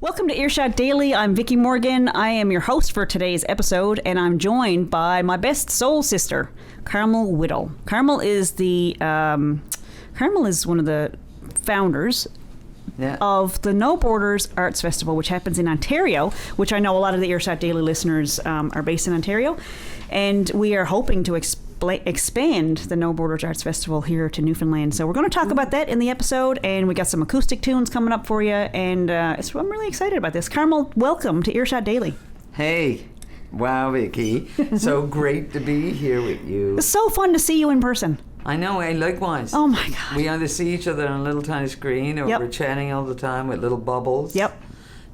Welcome to Earshot Daily. I'm Vickie Morgan. I am your host for today's episode, and I'm joined by my best soul sister, Carmel Whittle. Carmel is one of the founders of the No Borders Arts Festival, which happens in Ontario, which I know a lot of the Earshot Daily listeners are based in Ontario, and we are hoping to expand the No Borders Arts Festival here to Newfoundland. So we're going to talk about that in the episode, and we got some acoustic tunes coming up for you, and I'm really excited about this. Carmel, welcome to Earshot Daily. Hey. Wow, Vickie. So great to be here with you. It's so fun to see you in person. I know, likewise. Oh my God. We either see each other on a little tiny screen, or we're chatting all the time with little bubbles. Yep.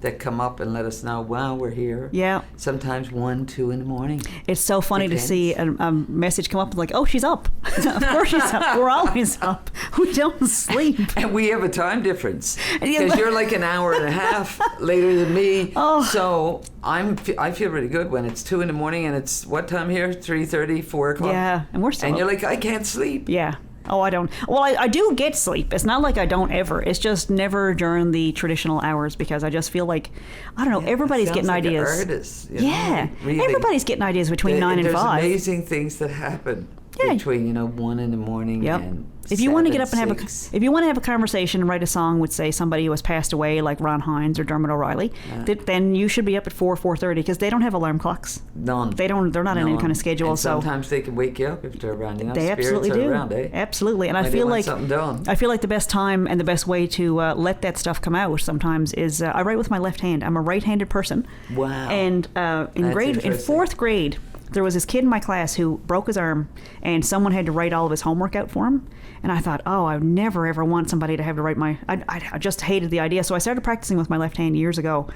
That come up and let us know, wow, we're here. Yeah. Sometimes 1, 2 in the morning. It's so funny to see a message come up and like, oh, she's up. Of course she's up. We're always up. We don't sleep. And we have a time difference. Because you're like an hour and a half later than me. Oh. So I feel really good when it's 2 in the morning and it's what time here? 3:30, 4 o'clock? Yeah, and we're still And up. you're like, I can't sleep. Yeah. Oh, I don't. Well, I do get sleep. It's not like I don't ever. It's just never during the traditional hours because I just feel like, I don't know, everybody's getting like ideas. Artist, yeah. Really. Everybody's getting ideas between 9 and 5. There's amazing things that happen between, 1 in the morning and if you want to 7, get up and 6. if you want to have a conversation and write a song with, say, somebody who has passed away, like Ron Hines or Dermot O'Reilly, then you should be up at 4:30 because they don't have alarm clocks. None. They're not in any kind of schedule. And so sometimes they can wake you up if they're around. They absolutely do. Around, eh? Absolutely, and When I feel want like something done. I feel like the best time and the best way to let that stuff come out sometimes is I write with my left hand. I'm a right-handed person. Wow. And in fourth grade, there was this kid in my class who broke his arm, and someone had to write all of his homework out for him. And I thought, oh, I would never ever want somebody to have to write I just hated the idea. So I started practicing with my left hand years ago,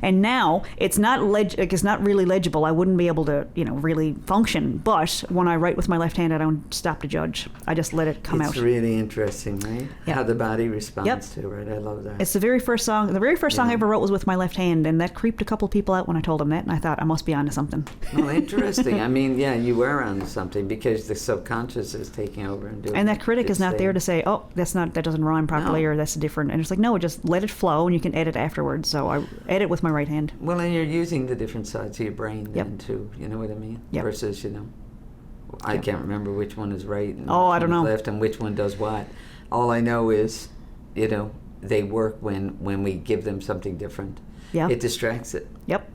and now it's not really legible. I wouldn't be able to really function. But when I write with my left hand, I don't stop to judge. I just let it come out. It's really interesting, right? Yep. How the body responds to it. I love that. It's the very first song. The very first song I ever wrote was with my left hand, and that creeped a couple people out when I told them that. And I thought I must be onto something. Well, interesting. I mean, you were onto something because the subconscious is taking over and doing. And that critic is not there to say, oh, that doesn't rhyme properly, or that's different. And it's like, no, just let it flow, and you can edit afterwards. So I edit with my right hand. Well, and you're using the different sides of your brain then too. You know what I mean? Yep. Versus, I can't remember which one is right and I don't know. left and which one does what. All I know is, they work when we give them something different. Yeah. It distracts it. Yep.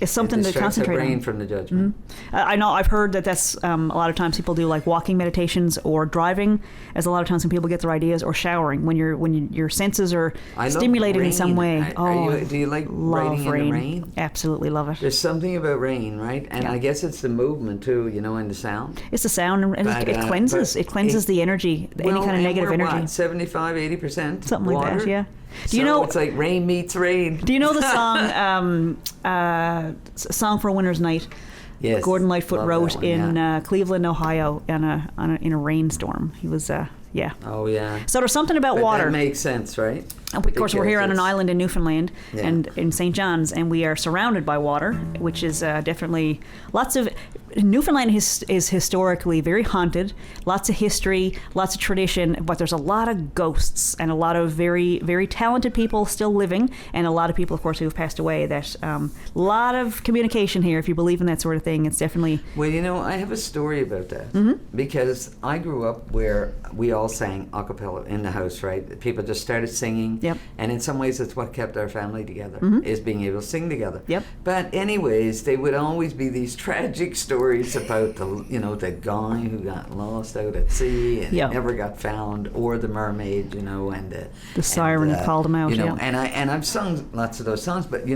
It's something to concentrate the brain on. from the judgment. Mm-hmm. I know. I've heard that's a lot of times people do like walking meditations or driving, as a lot of times when people get their ideas, or showering when your senses are stimulated in some way. Do you like writing in the rain? Absolutely love it. There's something about rain, right? And I guess it's the movement too, and the sound. It's the sound, and it cleanses. It cleanses the energy, any kind of negative energy. What, 75, 80% something like water? that. Yeah. Do you know it's like rain meets rain? Do you know the song "Song for a Winter's Night"? Yes. Gordon Lightfoot wrote in Cleveland, Ohio, in a rainstorm. He was Oh yeah. So there's something about water. That makes sense, right? Of course, we're here on an island in Newfoundland and in St. John's, and we are surrounded by water, which is definitely lots of. Newfoundland is historically very haunted, lots of history, lots of tradition, but there's a lot of ghosts and a lot of very, very talented people still living, and a lot of people, of course, who have passed away. That a lot of communication here, if you believe in that sort of thing. It's definitely... Well, I have a story about that, because I grew up where we all sang a cappella in the house, right? People just started singing, and in some ways it's what kept our family together, is being able to sing together. Yep. But anyways, they would always be these tragic stories about the guy who got lost out at sea and never got found, or the mermaid, and the siren called him out. And I've sung lots of those songs, but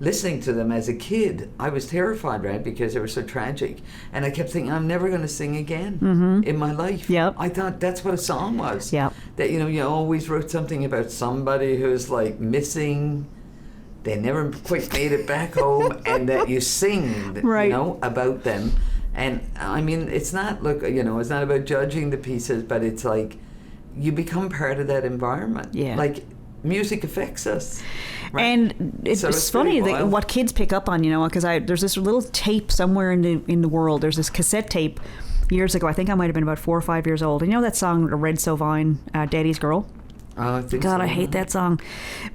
listening to them as a kid, I was terrified, right, because they were so tragic, and I kept thinking, I'm never going to sing again in my life. I thought that's what a song was. That you always wrote something about somebody who's like missing. They never quite made it back home, and that you sing, about them. And I mean, it's not it's not about judging the pieces, but it's like you become part of that environment. Like music affects us. Right? And it's funny what kids pick up on, because there's this little tape somewhere in the world. There's this cassette tape years ago. I think I might have been about 4 or 5 years old. And that song, Red Sovine, Daddy's Girl? Oh, I think God, so. I hate that song.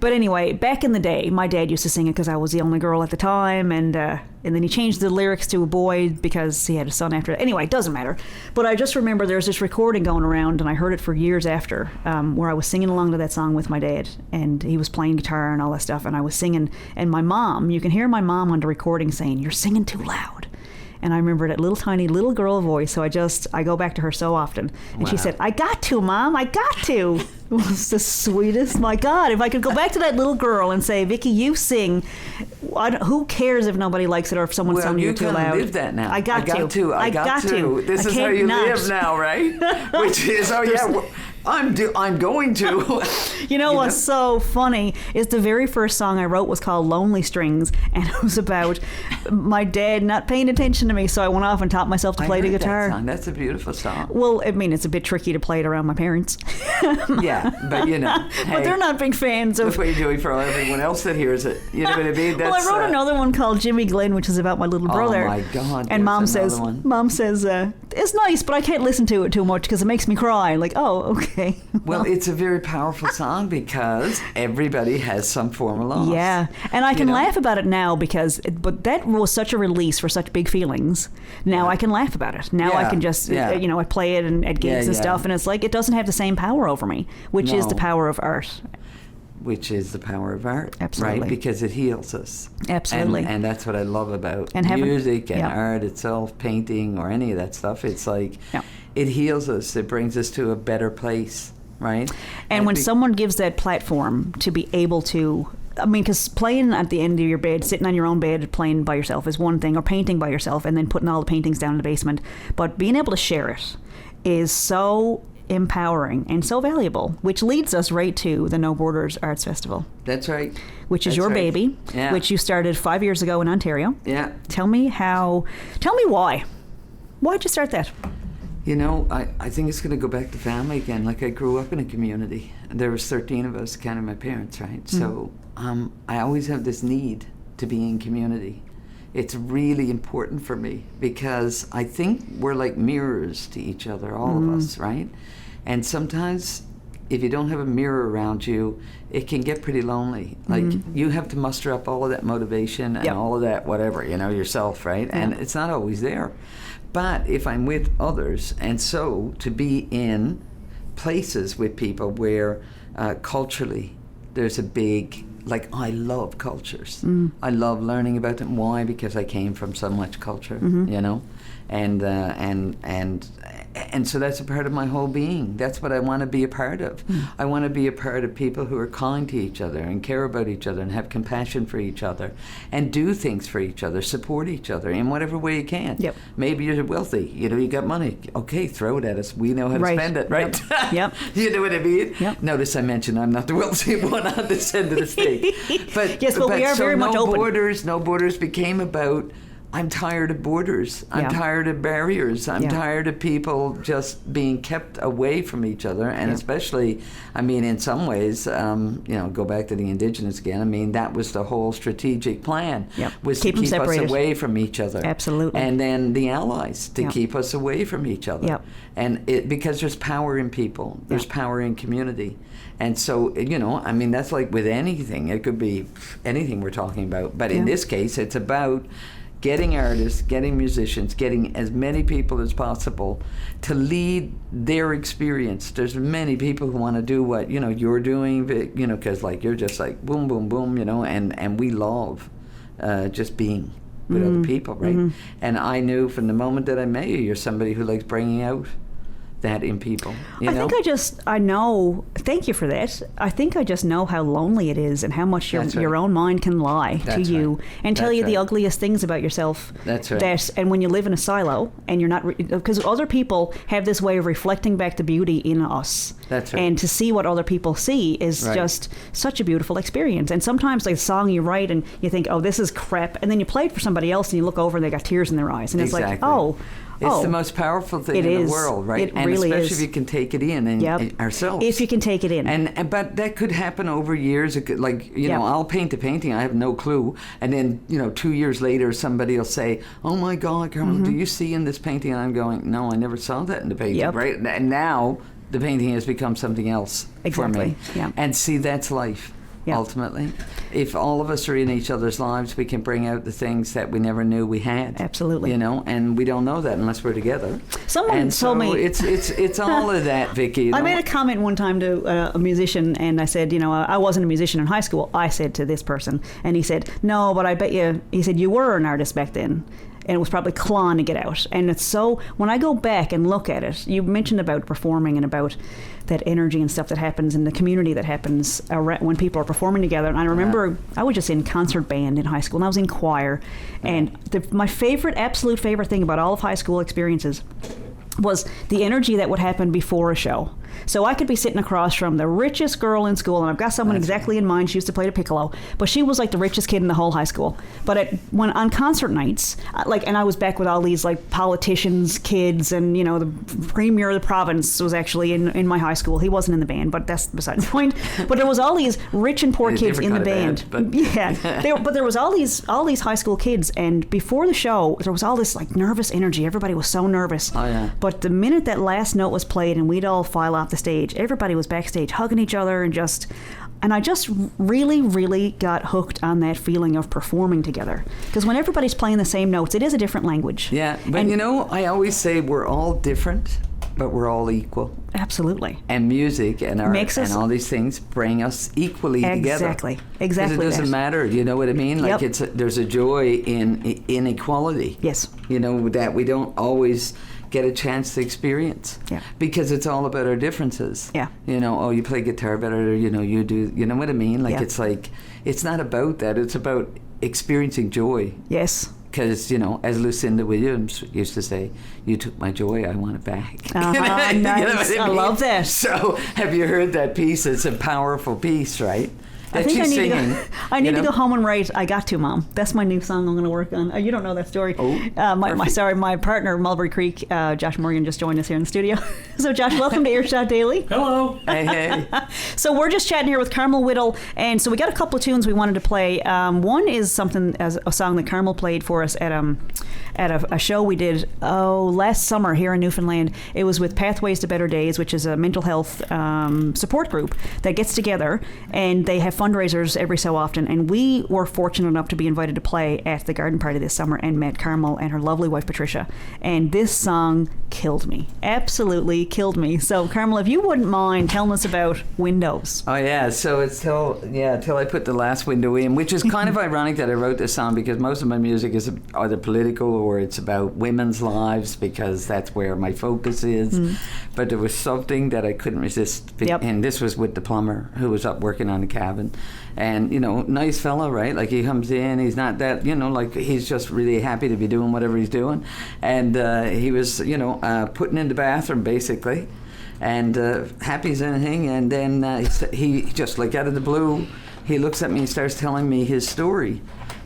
But anyway, back in the day, my dad used to sing it because I was the only girl at the time, and then he changed the lyrics to a boy because he had a son after that. Anyway, it doesn't matter. But I just remember there's this recording going around, and I heard it for years after, where I was singing along to that song with my dad, and he was playing guitar and all that stuff, and I was singing, and my mom, you can hear my mom on the recording saying, "You're singing too loud." And I remember that little tiny little girl voice, so I go back to her so often. And she said, "I got to, Mom, I got to." It was the sweetest. My God, if I could go back to that little girl and say, "Vickie, you sing," who cares if nobody likes it or if someone's telling you too loud? Well, you can live that now. I got to. I got to. This is how you live now, right? Which is, I'm going to. You know what's so funny is the very first song I wrote was called Lonely Strings, and it was about my dad not paying attention to me, so I went off and taught myself to play the guitar. That song. That's a beautiful song. Well, I mean, it's a bit tricky to play it around my parents. Yeah, but hey, but they're not big fans of... Look what you're doing for everyone else that hears it. You know what I mean? Well, I wrote another one called Jimmy Glenn, which is about my little brother. Oh, my God. And Mom says, it's nice, but I can't listen to it too much because it makes me cry. Like, oh, okay. Well, it's a very powerful song because everybody has some form of loss. Yeah, and I can laugh about it now but that was such a release for such big feelings. Now I can laugh about it. Now I can just, I play it at gigs and stuff, and it's like it doesn't have the same power over me, which is the power of art. Which is the power of art, absolutely, right? Because it heals us. Absolutely. And that's what I love about music and art itself, painting or any of that stuff. It's like it heals us. It brings us to a better place, right? And when someone gives that platform to be able to, I mean, because playing at the end of your bed, sitting on your own bed, playing by yourself is one thing, or painting by yourself and then putting all the paintings down in the basement. But being able to share it is so empowering and so valuable, which leads us right to the No Borders Arts Festival. That's right. Which is your baby, which you started 5 years ago in Ontario. Yeah. Tell me why. Why'd you start that? You know, I think it's going to go back to family again. Like, I grew up in a community. There was 13 of us, counting my parents, right? Mm-hmm. So I always have this need to be in community. It's really important for me because I think we're like mirrors to each other, all of us, right? And sometimes if you don't have a mirror around you, it can get pretty lonely. Like, you have to muster up all of that motivation and all of that whatever, yourself, right? Yeah. And it's not always there. But if I'm with others, and so to be in places with people where culturally there's a big, like, I love cultures. I love learning about them. Why? Because I came from so much culture, and so that's a part of my whole being. That's what I want to be a part of. I want to be a part of people who are kind to each other and care about each other and have compassion for each other and do things for each other, support each other in whatever way you can. Yep. Maybe you're wealthy, you got money. Okay, throw it at us. We know how to spend it, right? Yep. You know what I mean? Yep. Notice I mentioned I'm not the wealthy one on this end of the state. But yes, but we are very much open. No Borders became about, I'm tired of borders. I'm tired of barriers. I'm tired of people just being kept away from each other. And especially, I mean, in some ways, go back to the Indigenous again. I mean, that was the whole strategic plan, was to keep us away from each other. Absolutely. And then the allies to keep us away from each other. Yep. And because there's power in people. There's power in community. And so, I mean, that's like with anything. It could be anything we're talking about. But in this case, it's about getting artists, getting musicians, getting as many people as possible to lead their experience. There's many people who want to do what, you're doing, because like you're just like boom, boom, boom, and we love just being with other people, right? And I knew from the moment that I met you, you're somebody who likes bringing out that in people. I know, thank you for that. I think I just know how lonely it is and how much your own mind can lie to you and tell you the ugliest things about yourself. That's right. And when you live in a silo and you're not, because other people have this way of reflecting back the beauty in us. That's right. And to see what other people see is just such a beautiful experience. And sometimes like a song you write and you think, oh, this is crap. And then you play it for somebody else and you look over and they got tears in their eyes. And it's like, oh, it's the most powerful thing in the world, right? It really is. Especially if you can take it in ourselves. If you can take it in. But that could happen over years. It could, I'll paint a painting, I have no clue. And then, 2 years later, somebody will say, oh my God, Carmel, do you see in this painting? And I'm going, no, I never saw that in the painting, right? And now the painting has become something else for me. Yeah. And see, that's life. Yeah. Ultimately, if all of us are in each other's lives, we can bring out the things that we never knew we had. Absolutely. You know, and we don't know that unless we're together. Someone told me it's all of that, Vickie. You know? I made a comment one time to a musician, and I said, I wasn't a musician in high school. I said to this person, and he said, no, but I bet you. He said, you were an artist back then. And it was probably clawing to get out. And it's so, when I go back and look at it, you mentioned about performing and about that energy and stuff that happens in the community that happens when people are performing together. And I remember I was just in concert band in high school, and I was in choir. And my absolute favorite thing about all of high school experiences was the energy that would happen before a show. So I could be sitting across from the richest girl in school, and I've got someone exactly in mind. She used to play the piccolo, but she was like the richest kid in the whole high school. But when on concert nights, and I was back with all these like politicians, kids, and the premier of the province was actually in my high school. He wasn't in the band, but that's beside the point. But there was all these rich and poor kids in the band. But there was all these high school kids, and before the show, there was all this like nervous energy. Everybody was so nervous. Oh yeah. But the minute that last note was played, and we'd all file off the stage, everybody was backstage hugging each other, and I just really, really got hooked on that feeling of performing together. Because when everybody's playing the same notes, it is a different language. Yeah, but I always say we're all different, but we're all equal. Absolutely. And music and art and all these things bring us equally together. Exactly. Because it doesn't matter, you know what I mean? Like there's a joy in inequality. Yes. That we don't always get a chance to experience. Yeah. Because it's all about our differences. Yeah. You play guitar better, you do, you know what I mean? Like it's like, it's not about that, it's about experiencing joy. Yes. Because, as Lucinda Williams used to say, you took my joy, I want it back. Nice. You know what I mean? I love that. So, have you heard that piece? It's a powerful piece, right? I think I need to go home and write "I Got to, Mom." That's my new song I'm going to work on. You don't know that story. Oh, my partner, Mulberry Creek, Josh Morgan, just joined us here in the studio. So, Josh, welcome to Earshot Daily. Hello. Hey. So we're just chatting here with Carmel Whittle, and so we got a couple of tunes we wanted to play. One is a song that Carmel played for us at a show we did last summer here in Newfoundland. It was with Pathways to Better Days, which is a mental health support group that gets together, and they have fundraisers every so often, and we were fortunate enough to be invited to play at the garden party this summer and met Carmel and her lovely wife Patricia, and this song killed me, absolutely killed me. So Carmel, if you wouldn't mind telling us about Windows. Oh yeah, so it's till I put the last window in, which is kind of ironic that I wrote this song, because most of my music is either political or it's about women's lives, because that's where my focus is. But there was something that I couldn't resist, and this was with the plumber who was up working on the cabin. And nice fella, right? Like, he comes in, he's not that, like, he's just really happy to be doing whatever he's doing. And he was putting in the bathroom basically, and happy as anything. And then he just, like, out of the blue, he looks at me and starts telling me his story.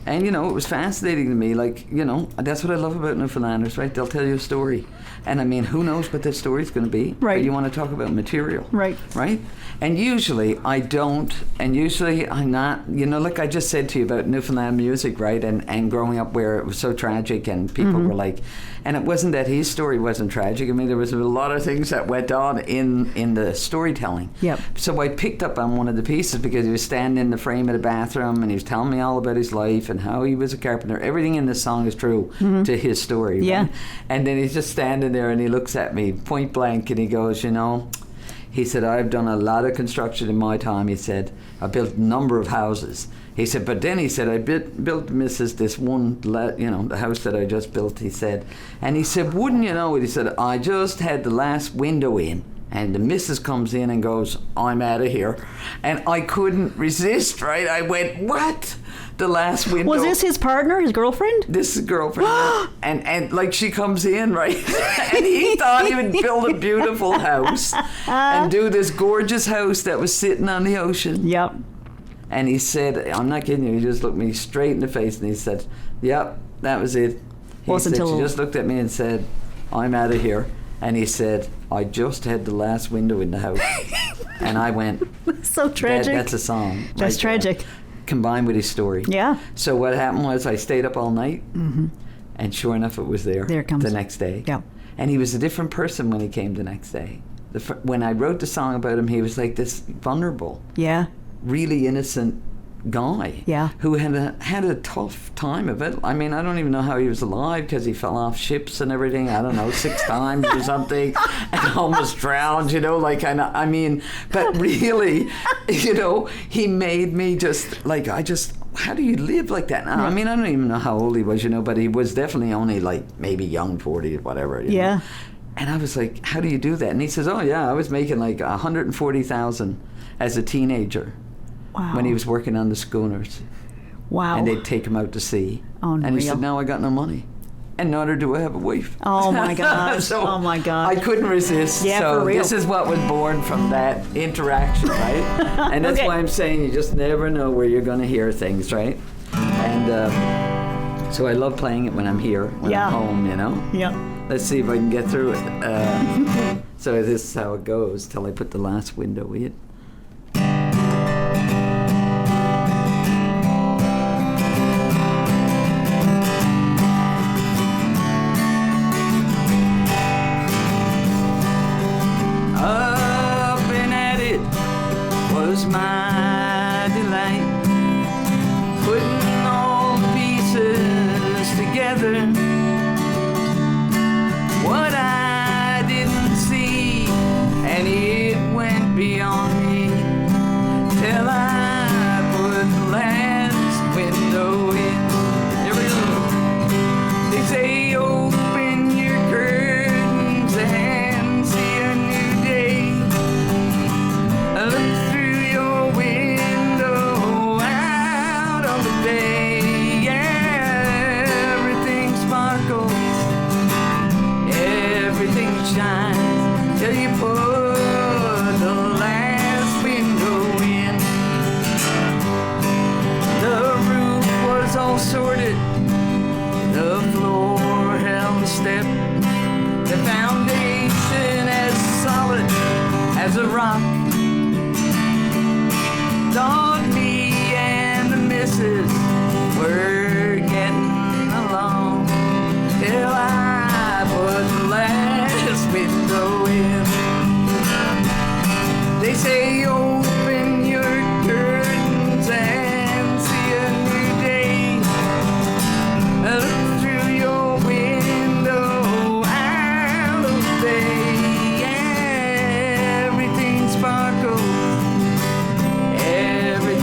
And, it was fascinating to me. Like, that's what I love about Newfoundlanders, right? They'll tell you a story. And, I mean, who knows what that story's going to be? Right. But you want to talk about material. Right. Right? And usually I don't. And usually I'm not, like I just said to you about Newfoundland music, right? And growing up where it was so tragic, and people were like, and it wasn't that his story wasn't tragic. I mean, there was a lot of things that went on in the storytelling. Yep. So I picked up on one of the pieces because he was standing in the frame of the bathroom and he was telling me all about his life and how he was a carpenter. Everything in this song is true to his story. Right? Yeah. And then he's just standing there and he looks at me point blank and he goes, he said, I've done a lot of construction in my time. He said, I built a number of houses. He said, but then he said, I built Mrs. this one, the house that I just built, he said. And he said, wouldn't you know it? He said, I just had the last window in. And the missus comes in and goes, I'm out of here. And I couldn't resist, right? I went, what? The last window. Was this his partner, his girlfriend? This is girlfriend. and like, she comes in, right? And he thought he would build a beautiful house and do this gorgeous house that was sitting on the ocean. Yep. And he said, I'm not kidding you, he just looked me straight in the face and he said, yep, that was it. She just looked at me and said, I'm out of here. And he said, I just had the last window in the house. And I went, so tragic. That's a song. That's tragic. Combined with his story. Yeah. So what happened was I stayed up all night, and sure enough, it was there. There it comes. The next day. Yeah. And he was a different person when he came the next day. when I wrote the song about him, he was like this vulnerable, really innocent guy who had a tough time of it. I mean, I don't even know how he was alive because he fell off ships and everything, I don't know, 6 times or something, and almost drowned, you know, like, I mean, but really, you know, he made me just, like, how do you live like that? I mean, I don't even know how old he was, you know, but he was definitely only like maybe young 40 or whatever. You know? And I was like, how do you do that? And he says, oh yeah, I was making like 140,000 as a teenager. Wow. When he was working on the schooners. Wow. And they'd take him out to sea. Unreal. And he said, now I got no money. And neither do I have a wife. Oh my God. So oh my God. I couldn't resist. Yeah, so for real. This is what was born from that interaction, right? And that's why I'm saying you just never know where you're going to hear things, right? And so I love playing it when I'm here, when I'm home, you know? Yeah. Let's see if I can get through it. So this is how it goes till I put the last window in. My delight, putting all the pieces together. What I didn't see, and it went beyond me, till I put the last window in. Here we go. They say open your curtains and see a new day. I look through shines till you put the last window in. The roof was all sorted, the floor held a step, the foundation as solid as a rock. Dog, me and the missus were getting along till I put the last window in. They say open your curtains and see a new day. Look through your window out of the bay. Everything sparkles, everything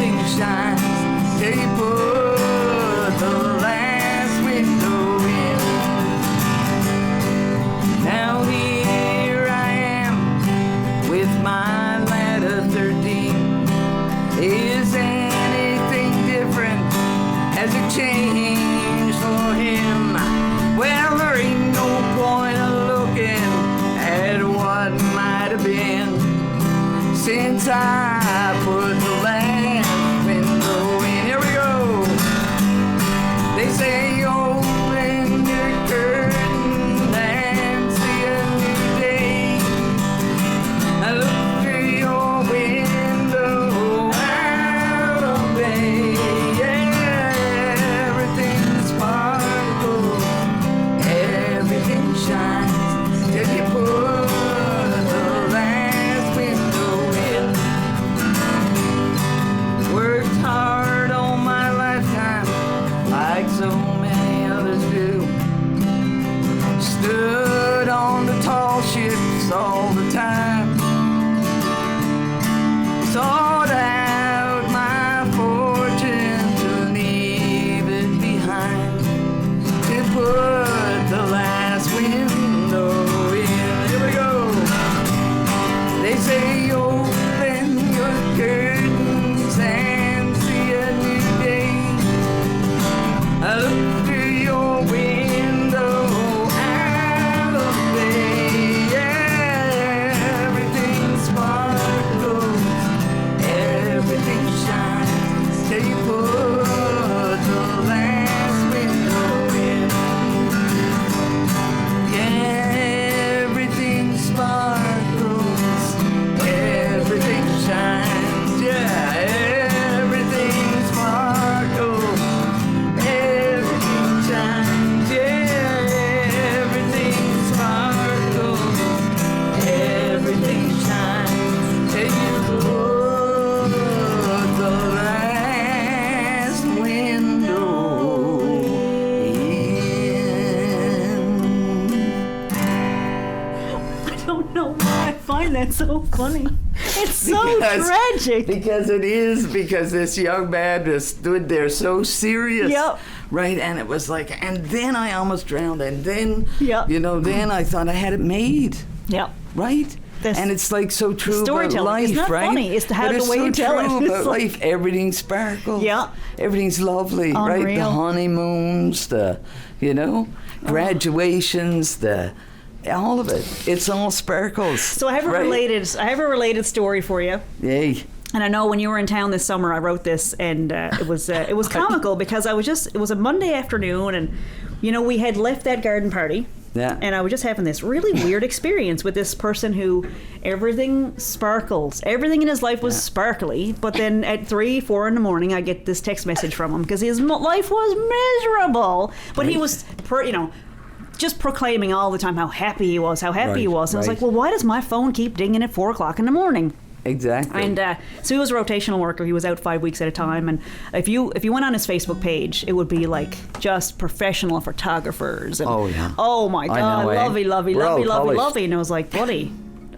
It's so funny. It's so tragic. Because it is, because this young man just stood there so serious. Yep. Right, and it was like, and then I almost drowned, and then, Yep. then I thought I had it made. Yep. Right? And it's like so true about storytelling. life, It's not right? funny. It's how the way so you tell it. true It's about like- life. Everything sparkles. Yeah. Everything's lovely, right? The Unreal. honeymoons, graduations, all of it. It's all sparkles. So I have a related story for you. Yay. And I know when you were in town this summer, I wrote this, and it was comical because it was a Monday afternoon, and we had left that garden party. Yeah. And I was just having this really weird experience with this person who everything sparkles. Everything in his life was sparkly. But then at 3, 4 in the morning, I get this text message from him because his life was miserable. But he was, just proclaiming all the time how happy he was, And I was like, well, why does my phone keep dinging at 4 o'clock in the morning? Exactly. And so he was a rotational worker. He was out 5 weeks at a time. And if you went on his Facebook page, it would be like just professional photographers. And, oh my God, lovely. And I was like, buddy,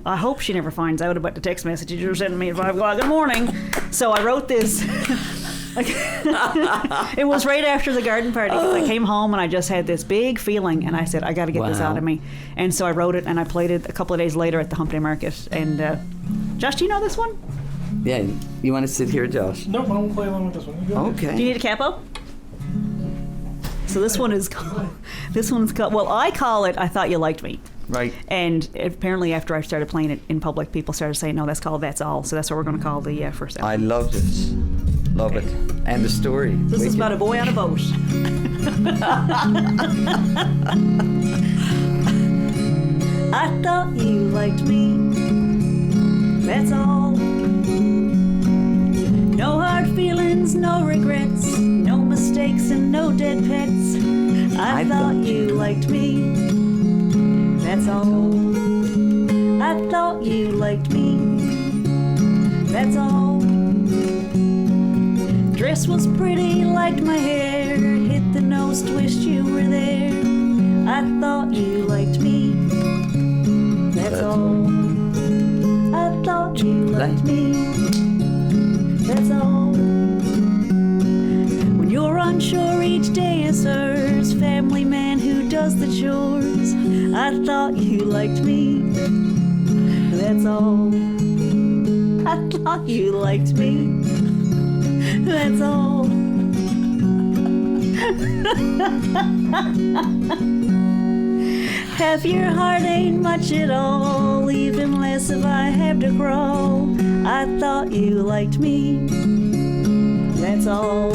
I hope she never finds out about the text messages you're sending me at 5 o'clock in the morning. So I wrote this. It was right after the garden party because I came home and I just had this big feeling, and I said, I got to get this out of me. And so I wrote it, and I played it a couple of days later at the Hump Day Market. And Josh, do you know this one? Yeah, you want to sit here, Josh? Nope, I won't play along with this one. Okay. Do you need a capo? So this one is called, well, I call it I Thought You Liked Me. Right. And apparently after I started playing it in public, people started saying, no, that's called That's All. So that's what we're going to call the first album. I love this. Love it. And the story. This is about a boy on a boat. I thought you liked me. That's all. No hard feelings, no regrets, no mistakes and no dead pets. I thought you liked me. That's all. I thought you liked me. That's all. Dress was pretty, liked my hair. Hit the nose twist, you were there. I thought you liked me. That's all. I thought you liked me. That's all. When you're unsure, each day is hers. Family man who does the chores. I thought you liked me. That's all. I thought you liked me. That's all. Half your heart ain't much at all, even less if I have to crawl. I thought you liked me. That's all.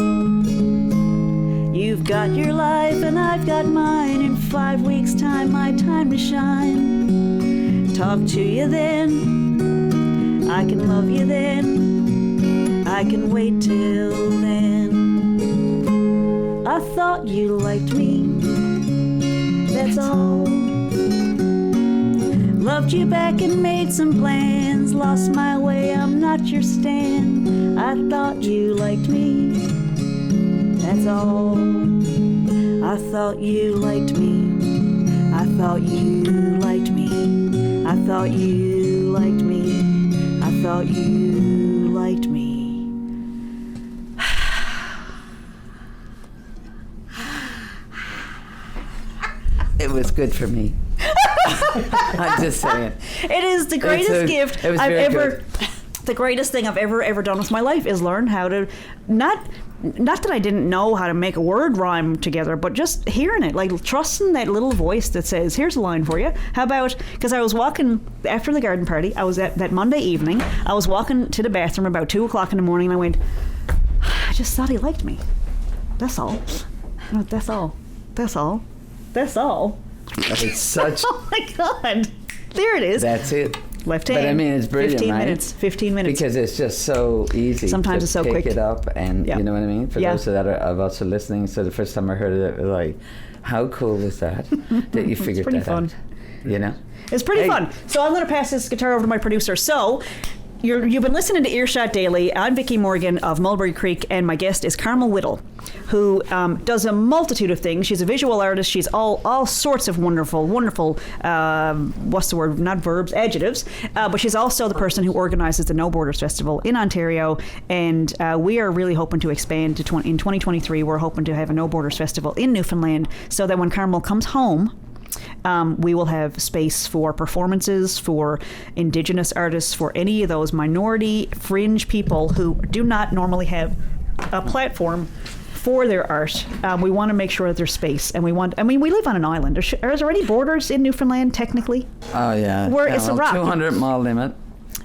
You've got your life and I've got mine. In 5 weeks' time, my time to shine. Talk to you then. I can love you then. I can wait till then. I thought you liked me. That's all. Loved you back and made some plans. Lost my way, I'm not your stan. I thought you liked me. That's all. I thought you liked me. I thought you liked me. I thought you liked me. I thought you liked me. It was good for me. I'm just saying. It is the greatest gift I've ever. The greatest thing I've ever done with my life is learn how to not that I didn't know how to make a word rhyme together, but just hearing it, like trusting that little voice that says, "Here's a line for you." How about? Because I was walking after the garden party. I was at that Monday evening. I was walking to the bathroom about 2 o'clock in the morning, and I went, "I just thought he liked me. That's all. No, that's all. That's all. That's all." It's such. Oh my God! There it is. That's it. Left hand. But I mean, it's brilliant, 15 right? minutes. 15 minutes. Because it's just so easy. Sometimes to it's so pick quick. it up, and you know what I mean. For those that are also listening, so the first time I heard it, like, how cool was that? That you figured pretty that fun. out. You know. It's pretty fun. So I'm going to pass this guitar over to my producer. So You've been listening to Earshot Daily. I'm Vickie Morgan of Mulberry Creek, and my guest is Carmel Whittle, who does a multitude of things. She's a visual artist. She's all sorts of wonderful, what's the word? Not verbs, adjectives. But she's also the person who organizes the No Borders Festival in Ontario, and we are really hoping to expand to in 2023. We're hoping to have a No Borders Festival in Newfoundland, so that when Carmel comes home, we will have space for performances, for Indigenous artists, for any of those minority fringe people who do not normally have a platform for their art. We want to make sure that there's space, and we live on an island. Are there any borders in Newfoundland technically? Oh yeah, It's a rock. 200-mile limit.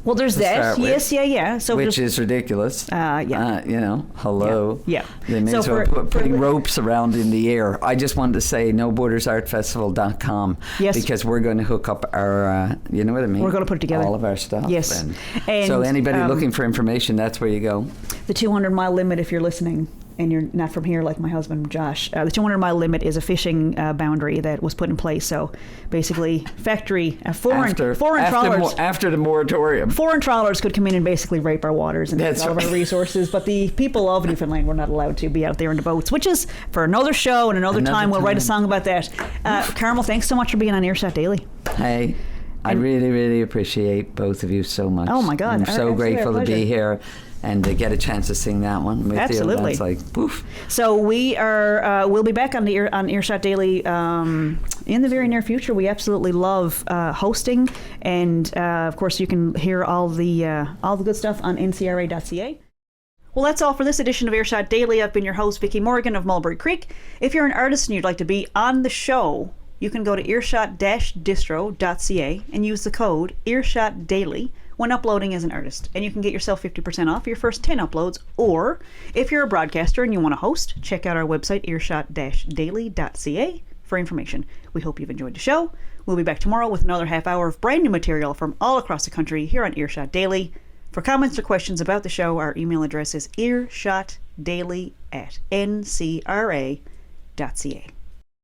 Well, there's that. Yes, yeah. So which is ridiculous. Hello. Yeah. They may as well putting ropes around in the air. I just wanted to say nobordersartfestival.com. Yes. Because we're going to hook up our, you know what I mean? We're going to put it together. All of our stuff. Yes. And so anybody looking for information, that's where you go. The 200-mile limit, if you're listening, and you're not from here like my husband Josh, the 200-mile limit is a fishing boundary that was put in place. So basically, foreign trawlers. After the moratorium. Foreign trawlers could come in and basically rape our waters and take all of our resources, but the people of Newfoundland were not allowed to be out there in the boats, which is for another show and another time. We'll write a song about that. Carmel, thanks so much for being on Earshot Daily. Hey. I really, really appreciate both of you so much. Oh my God. I'm so grateful to be here and to get a chance to sing that one with Absolutely. you. That's like, poof. So we'll be back on Earshot Daily in the very near future. We absolutely love hosting, and of course you can hear all the good stuff on ncra.ca. Well, that's all for this edition of Earshot Daily. I've been your host, Vickie Morgan of Mulberry Creek. If you're an artist and you'd like to be on the show, you can go to earshot-distro.ca and use the code EarshotDaily when uploading as an artist, and you can get yourself 50% off your first 10 uploads. Or if you're a broadcaster and you want to host, check out our website, earshot-daily.ca, for information. We hope you've enjoyed the show. We'll be back tomorrow with another half hour of brand new material from all across the country here on Earshot Daily. For comments or questions about the show, our email address is earshotdaily@ncra.ca.